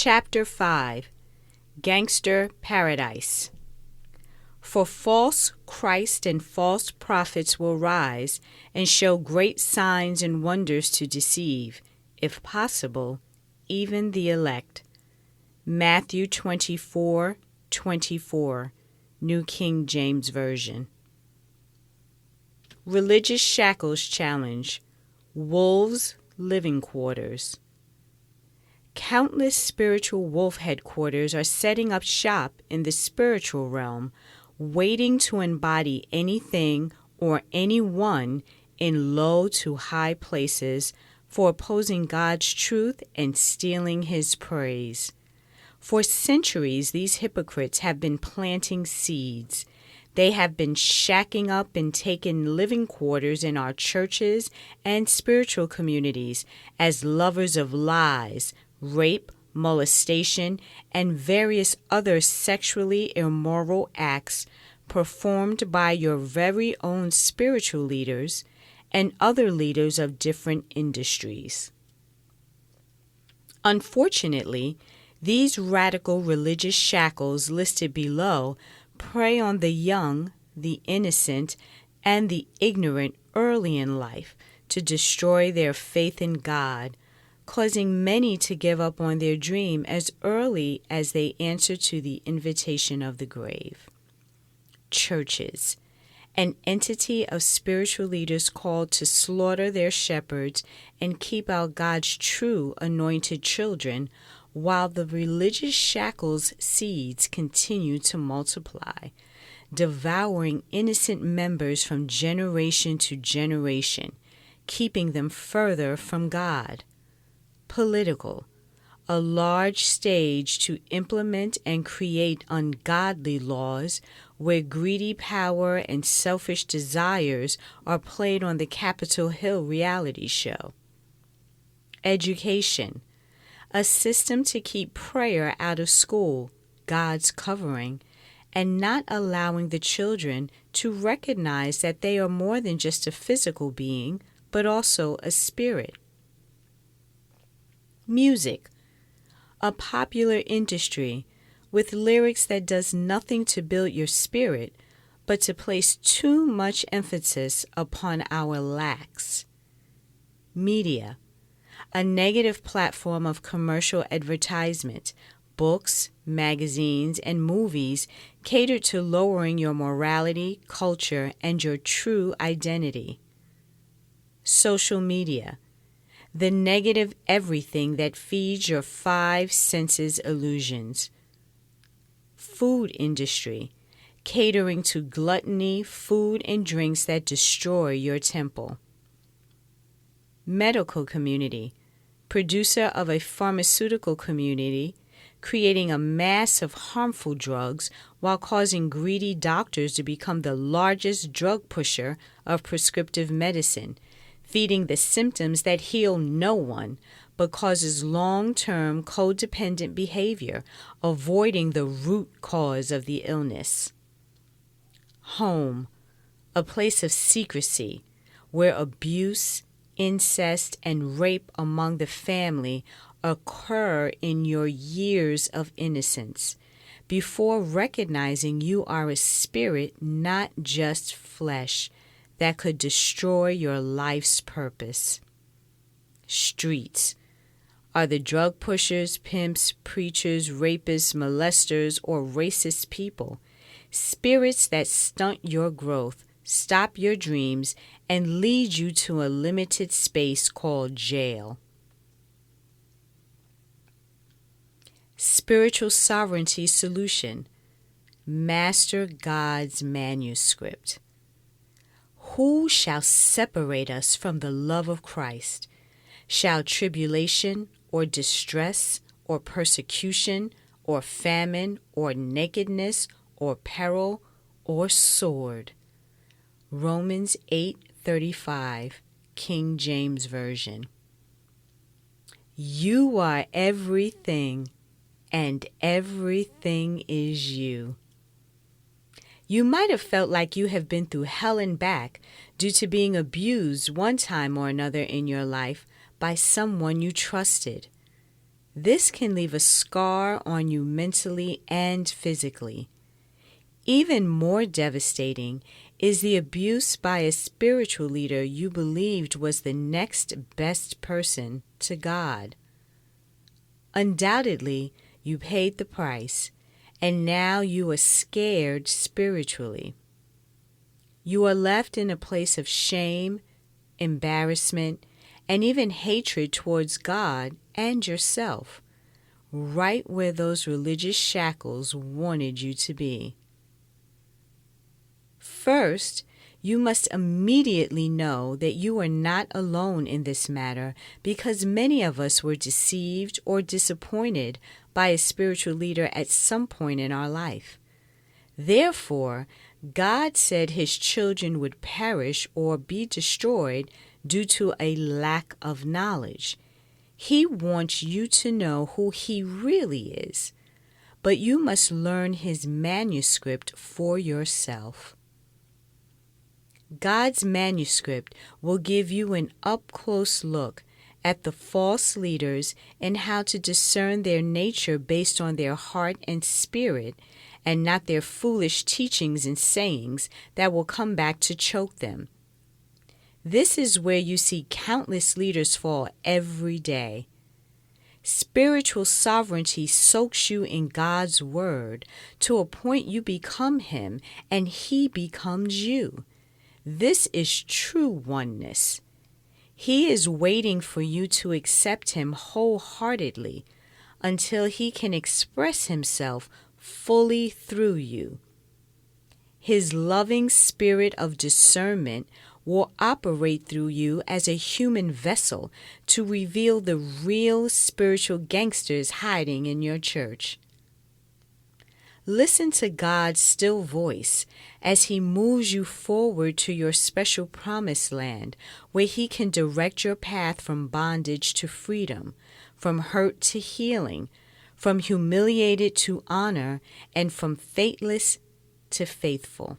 Chapter 5, Gangster Paradise. For false Christ and false prophets will rise and show great signs and wonders to deceive, if possible, even the elect. Matthew 24:24, New King James Version. Religious Shackles Challenge, Wolves' Living Quarters. Countless spiritual wolf headquarters are setting up shop in the spiritual realm, waiting to embody anything or anyone in low to high places for opposing God's truth and stealing His praise. For centuries, these hypocrites have been planting seeds. They have been shacking up and taking living quarters in our churches and spiritual communities as lovers of lies, rape, molestation, and various other sexually immoral acts performed by your very own spiritual leaders and other leaders of different industries. Unfortunately, these radical religious shackles listed below prey on the young, the innocent, and the ignorant early in life to destroy their faith in God, causing many to give up on their dream as early as they answer to the invitation of the grave. Churches, an entity of spiritual leaders called to slaughter their shepherds and keep out God's true anointed children, while the religious shackles seeds continue to multiply, devouring innocent members from generation to generation, keeping them further from God. Political, a large stage to implement and create ungodly laws where greedy power and selfish desires are played on the Capitol Hill reality show. Education, a system to keep prayer out of school, God's covering, and not allowing the children to recognize that they are more than just a physical being, but also a spirit. Music, a popular industry with lyrics that does nothing to build your spirit, but to place too much emphasis upon our lacks. Media, a negative platform of commercial advertisement, books, magazines, and movies catered to lowering your morality, culture, and your true identity. Social media, the negative everything that feeds your five senses illusions. Food industry, catering to gluttony, food and drinks that destroy your temple. Medical community, producer of a pharmaceutical community, creating a mass of harmful drugs while causing greedy doctors to become the largest drug pusher of prescriptive medicine, feeding the symptoms that heal no one, but causes long-term codependent behavior, avoiding the root cause of the illness. Home, a place of secrecy, where abuse, incest, and rape among the family occur in your years of innocence, before recognizing you are a spirit, not just flesh, that could destroy your life's purpose. Streets are the drug pushers, pimps, preachers, rapists, molesters, or racist people, spirits that stunt your growth, stop your dreams, and lead you to a limited space called jail. Spiritual Sovereignty Solution, Master God's Manuscript. Who shall separate us from the love of Christ? Shall tribulation or distress or persecution or famine or nakedness or peril or sword? Romans 8:35, King James Version. You are everything, and everything is you. You might have felt like you have been through hell and back due to being abused one time or another in your life by someone you trusted. This can leave a scar on you mentally and physically. Even more devastating is the abuse by a spiritual leader you believed was the next best person to God. Undoubtedly, you paid the price, and now you are scared spiritually. You are left in a place of shame, embarrassment, and even hatred towards God and yourself, right where those religious shackles wanted you to be. First, you must immediately know that you are not alone in this matter, because many of us were deceived or disappointed by a spiritual leader at some point in our life. Therefore, God said His children would perish or be destroyed due to a lack of knowledge. He wants you to know who He really is, but you must learn His manuscript for yourself. God's manuscript will give you an up-close look at the false leaders and how to discern their nature based on their heart and spirit, and not their foolish teachings and sayings that will come back to choke them. This is where you see countless leaders fall every day. Spiritual sovereignty soaks you in God's word to a point you become Him and He becomes you. This is true oneness. He is waiting for you to accept Him wholeheartedly until He can express Himself fully through you. His loving spirit of discernment will operate through you as a human vessel to reveal the real spiritual gangsters hiding in your church. Listen to God's still voice as He moves you forward to your special promised land, where He can direct your path from bondage to freedom, from hurt to healing, from humiliated to honor, and from faithless to faithful.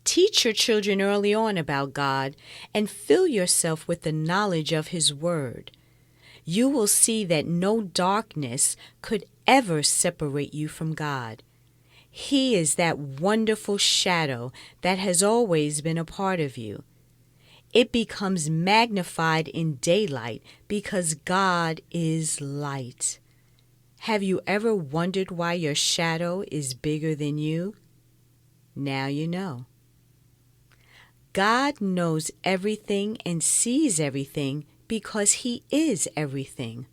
Teach your children early on about God and fill yourself with the knowledge of His Word. You will see that no darkness could ever separate you from God. He is that wonderful shadow that has always been a part of you. It becomes magnified in daylight because God is light. Have you ever wondered why your shadow is bigger than you? Now you know. God knows everything and sees everything because He is everything.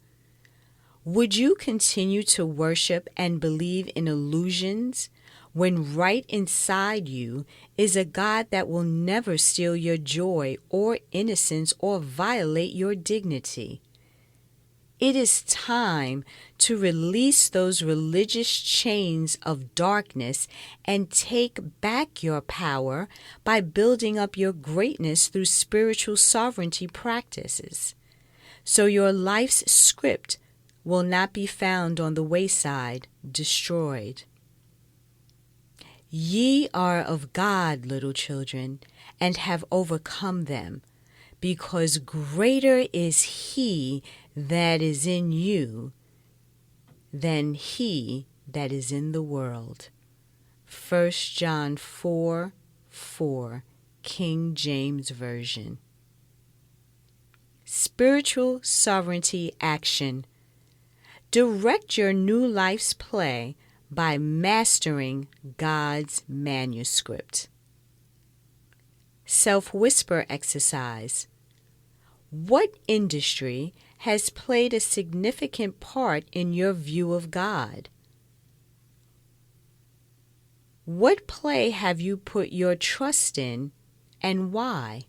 Would you continue to worship and believe in illusions when right inside you is a God that will never steal your joy or innocence or violate your dignity? It is time to release those religious chains of darkness and take back your power by building up your greatness through spiritual sovereignty practices. So your life's script will not be found on the wayside, destroyed. Ye are of God, little children, and have overcome them, because greater is He that is in you than he that is in the world. 1 John 4:4, King James Version. Spiritual sovereignty action. Direct your new life's play by mastering God's manuscript. Self-whisper exercise. What industry has played a significant part in your view of God? What play have you put your trust in, and why?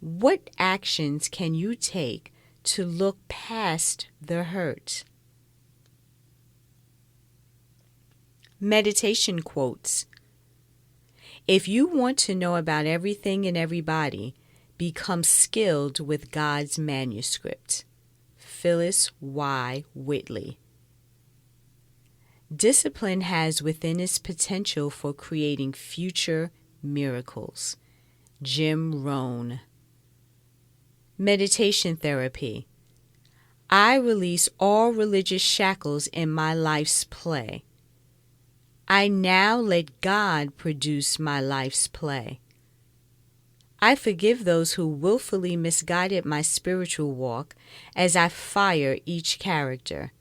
What actions can you take to look past the hurt? Meditation quotes. If you want to know about everything and everybody, become skilled with God's manuscript. Phyllis Y. Whitley. Discipline has within its potential for creating future miracles. Jim Rohn. Meditation therapy. I release all religious shackles in my life's play. I now let God produce my life's play. I forgive those who willfully misguided my spiritual walk as I fire each character.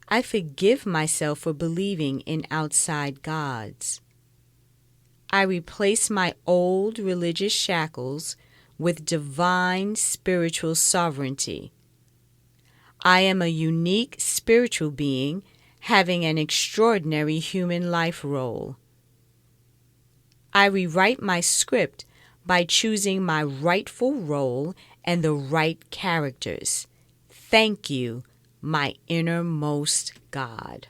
I forgive myself for believing in outside gods. I replace my old religious shackles with divine spiritual sovereignty. I am a unique spiritual being having an extraordinary human life role. I rewrite my script by choosing my rightful role and the right characters. Thank you, my innermost God.